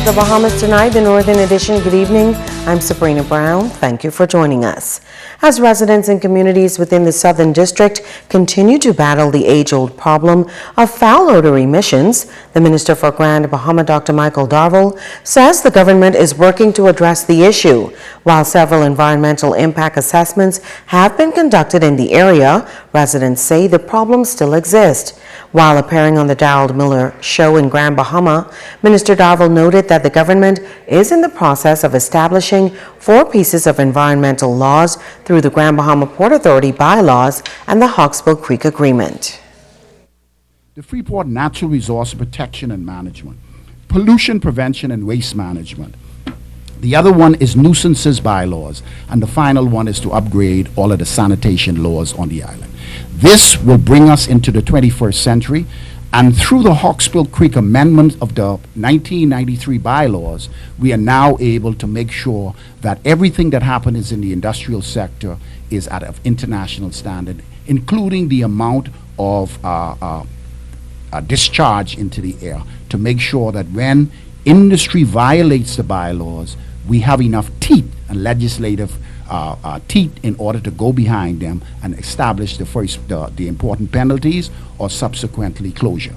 the Bahamas tonight, the Northern Edition. Good evening. I'm Sabrina Brown. Thank you for joining us. As residents and communities within the Southern District continue to battle the age-old problem of foul odor emissions, the Minister for Grand Bahama, Dr. Michael Darville, says the government is working to address the issue. While several environmental impact assessments have been conducted in the area, residents say the problem still exists. While appearing on the Darrell Miller Show in Grand Bahama, Minister Darville noted that the government is in the process of establishing 4 pieces of environmental laws through the Grand Bahama Port Authority bylaws and the Hawksbill Creek Agreement. The Freeport Natural Resource Protection and Management, Pollution Prevention and Waste Management. The other one is nuisances bylaws, and the final one is to upgrade all of the sanitation laws on the island. This will bring us into the 21st century, and through the Hawksbill Creek Amendment of the 1993 bylaws, we are now able to make sure that everything that happens in the industrial sector is at an international standard, including the amount of discharge into the air, to make sure that when industry violates the bylaws, we have enough teeth and legislative teeth in order to go behind them and establish the important penalties or subsequently closure.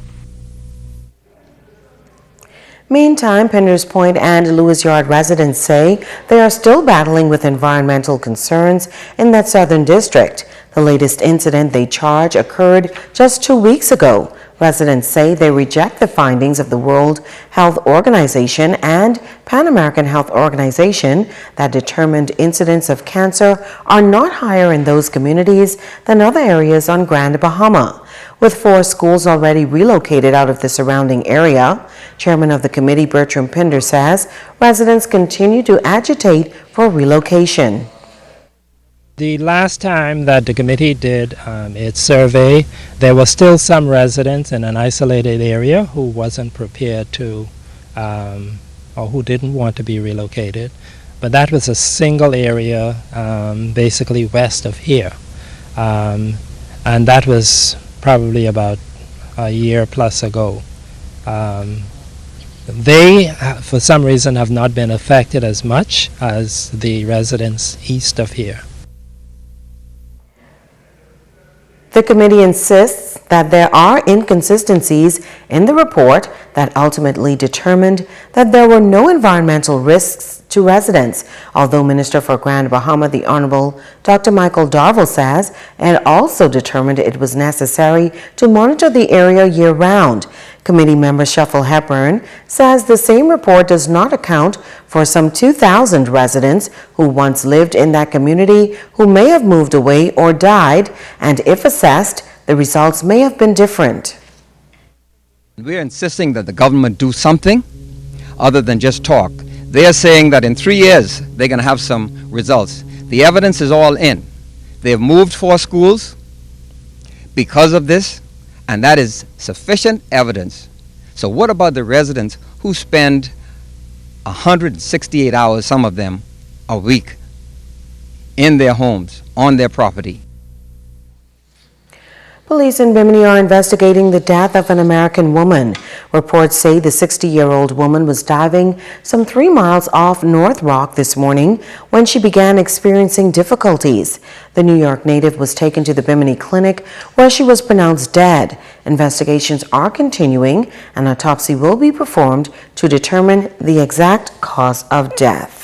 Meantime, Pinders Point and Lewis Yard residents say they are still battling with environmental concerns in that southern district. The latest incident they charge occurred just 2 weeks ago. Residents say they reject the findings of the World Health Organization and Pan American Health Organization that determined incidents of cancer are not higher in those communities than other areas on Grand Bahama. With 4 schools already relocated out of the surrounding area, Chairman of the committee Bertram Pinder says residents continue to agitate for relocation. The last time that the committee did its survey, there were still some residents in an isolated area who wasn't prepared to, or who didn't want to be relocated. But that was a single area, basically west of here. And that was probably about a year plus ago. They, for some reason, have not been affected as much as the residents east of here. The committee insists that there are inconsistencies in the report that ultimately determined that there were no environmental risks to residents, although Minister for Grand Bahama, the Honorable Dr. Michael Darville, says it also determined it was necessary to monitor the area year-round. Committee member Shuffle Hepburn says the same report does not account for some 2,000 residents who once lived in that community who may have moved away or died, and if assessed, the results may have been different. We're insisting that the government do something other than just talk. They are saying that in 3 years they're going to have some results. The evidence is all in. They've moved 4 schools because of this, and that is sufficient evidence. So what about the residents who spend 168 hours, some of them, a week in their homes, on their property? Police in Bimini are investigating the death of an American woman. Reports say the 60-year-old woman was diving some 3 miles off North Rock this morning when she began experiencing difficulties. The New York native was taken to the Bimini clinic where she was pronounced dead. Investigations are continuing. An autopsy will be performed to determine the exact cause of death.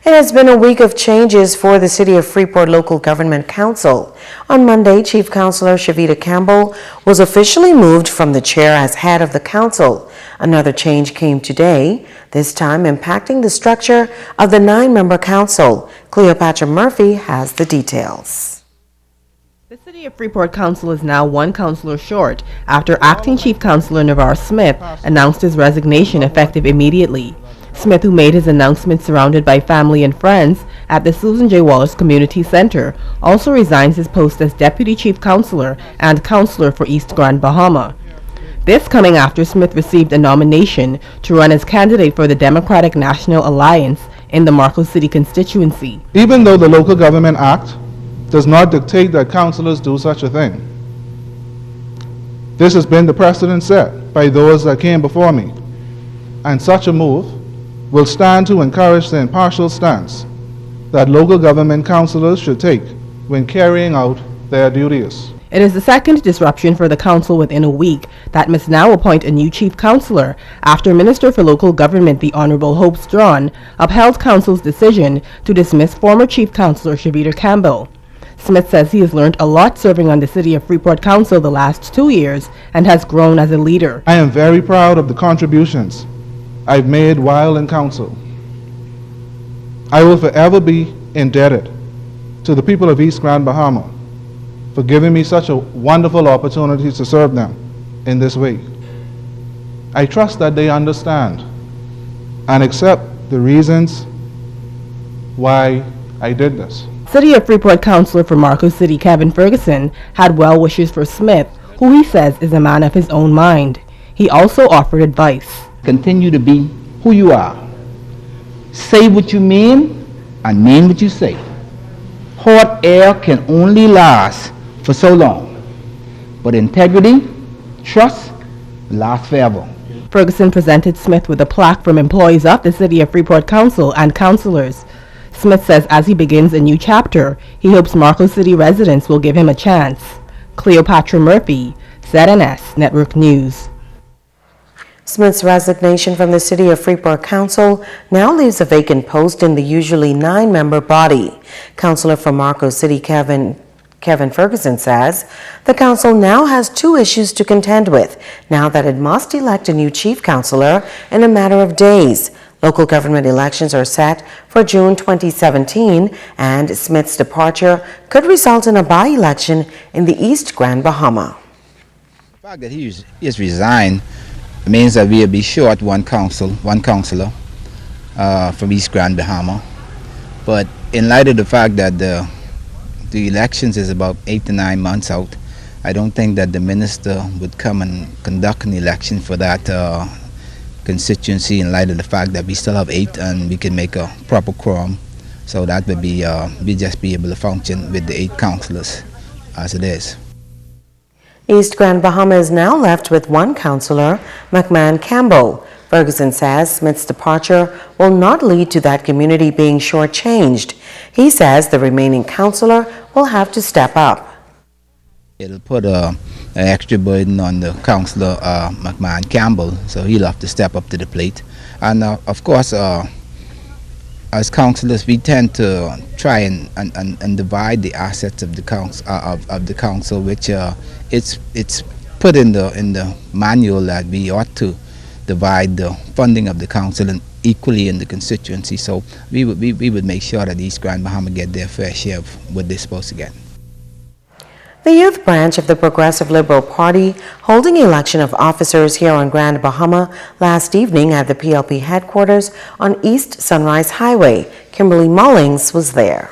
It has been a week of changes for the City of Freeport Local Government Council. On Monday, Chief Councilor Shavita Campbell was officially moved from the chair as head of the council. Another change came today, this time impacting the structure of the 9-member council. Cleopatra Murphy has the details. The City of Freeport Council is now 1 councilor short after Acting Chief Councilor Navarre Smith announced his resignation effective immediately. Smith, who made his announcement surrounded by family and friends at the Susan J. Wallace Community Center, also resigns his post as Deputy Chief Councilor and Councilor for East Grand Bahama. This coming after Smith received a nomination to run as candidate for the Democratic National Alliance in the Marcos City constituency. Even though the Local Government Act does not dictate that councilors do such a thing, this has been the precedent set by those that came before me. and such a move will stand to encourage the impartial stance that local government councillors should take when carrying out their duties. It is the second disruption for the council within a week that must now appoint a new chief councillor after Minister for Local Government, the Honourable Hope Strawn, upheld council's decision to dismiss former chief councillor Shavita Campbell. Smith says he has learned a lot serving on the City of Freeport Council the last 2 years and has grown as a leader. I am very proud of the contributions I've made while in council. I will forever be indebted to the people of East Grand Bahama for giving me such a wonderful opportunity to serve them in this way. I trust that they understand and accept the reasons why I did this. City of Freeport Councillor for Marco City, Kevin Ferguson, had well wishes for Smith, who he says is a man of his own mind. He also offered advice. Continue to be who you are. Say what you mean and mean what you say. Hot air can only last for so long, but integrity, trust, last forever. Ferguson presented Smith with a plaque from employees of the City of Freeport Council and councillors. Smith says as he begins a new chapter, he hopes Marco City residents will give him a chance. Cleopatra Murphy, ZNS Network News. Smith's resignation from the City of Freeport Council now leaves a vacant post in the usually 9-member body. Councillor for Marco City Kevin Ferguson says the council now has 2 issues to contend with now that it must elect a new chief councillor in a matter of days. Local government elections are set for June 2017, and Smith's departure could result in a by-election in the East Grand Bahama. The fact that he is resigned means that we will be short one councillor from East Grand Bahama. But in light of the fact that the elections is about 8 to 9 months out, I don't think that the minister would come and conduct an election for that constituency in light of the fact that we still have 8 and we can make a proper quorum. So that would be, we just be able to function with the 8 councillors as it is. East Grand Bahama is now left with 1 councillor, McMahon Campbell. Ferguson says Smith's departure will not lead to that community being shortchanged. He says the remaining councillor will have to step up. It'll put an extra burden on the councillor McMahon Campbell, so he'll have to step up to the plate. And of course, as councillors, we tend to try and divide the assets of the council, which it's put in the manual that we ought to divide the funding of the council and equally in the constituency. So we would make sure that East Grand Bahama get their fair share of what they're supposed to get. The youth branch of the Progressive Liberal Party holding election of officers here on Grand Bahama last evening at the PLP headquarters on East Sunrise Highway. Kimberly Mullings was there.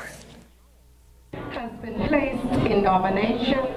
Has been placed in nomination.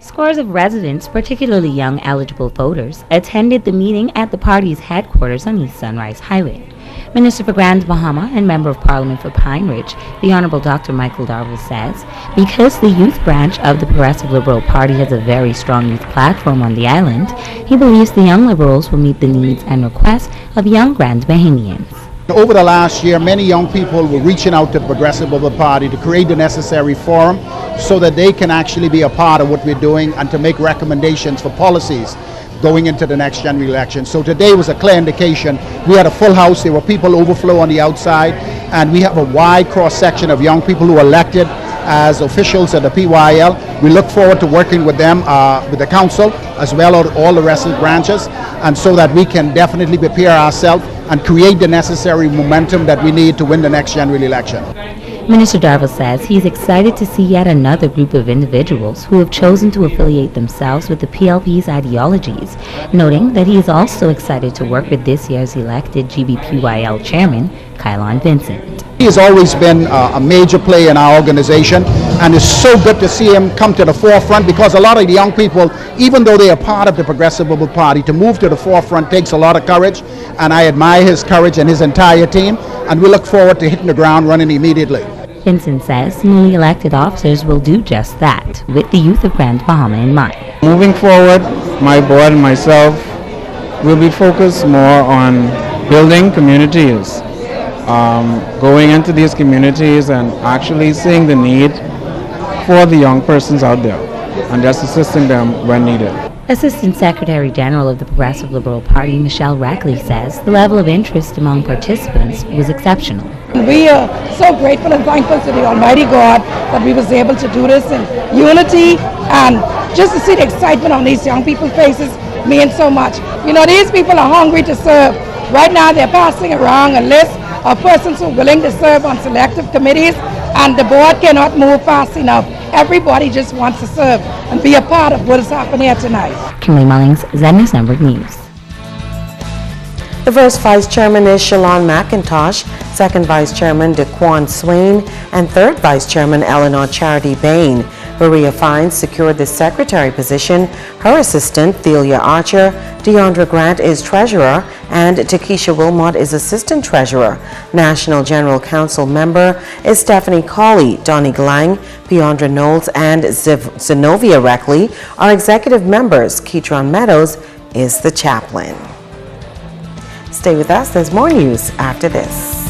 Scores of residents, particularly young eligible voters, attended the meeting at the party's headquarters on East Sunrise Highway. Minister for Grand Bahama and Member of Parliament for Pine Ridge, the Honourable Dr. Michael Darville says, because the youth branch of the Progressive Liberal Party has a very strong youth platform on the island, he believes the Young Liberals will meet the needs and requests of young Grand Bahamians. Over the last year, many young people were reaching out to the Progressive Liberal Party to create the necessary forum so that they can actually be a part of what we're doing and to make recommendations for policies going into the next general election. So today was a clear indication. We had a full house, there were people overflow on the outside, and we have a wide cross-section of young people who are elected as officials at the PYL. We look forward to working with them, with the council, as well as all the rest of the branches, and so that we can definitely prepare ourselves and create the necessary momentum that we need to win the next general election. Minister Darville says he's excited to see yet another group of individuals who have chosen to affiliate themselves with the PLP's ideologies, noting that he is also excited to work with this year's elected GBPYL chairman, Kylon Vincent. He has always been a major player in our organization, and it's so good to see him come to the forefront, because a lot of the young people, even though they are part of the Progressive Liberal Party, to move to the forefront takes a lot of courage, and I admire his courage and his entire team, and we look forward to hitting the ground running immediately. Vincent says newly elected officers will do just that, with the youth of Grand Bahama in mind. Moving forward, my board and myself will be focused more on building communities, going into these communities and actually seeing the need for the young persons out there and just assisting them when needed. Assistant Secretary General of the Progressive Liberal Party, Michelle Rackley, says the level of interest among participants was exceptional. We are so grateful and thankful to the Almighty God that we was able to do this in unity, and just to see the excitement on these young people's faces means so much. You know, these people are hungry to serve. Right now they're passing around a list of persons who are willing to serve on selective committees, and the board cannot move fast enough. Everybody just wants to serve and be a part of what is happening here tonight. Kimberly Mullings, ZNews Network News. The first Vice Chairman is Shalon McIntosh, second Vice Chairman DeQuan Swain, and third Vice Chairman Eleanor Charity Bain. Maria Fines secured the secretary position. Her assistant, Thelia Archer, Deandra Grant is treasurer, and Takesha Wilmot is assistant treasurer. National General Council member is Stephanie Cawley. Donnie Glang, Piondra Knowles, and Zenobia Reckley are executive members. Ketron Meadows is the chaplain. Stay with us. There's more news after this.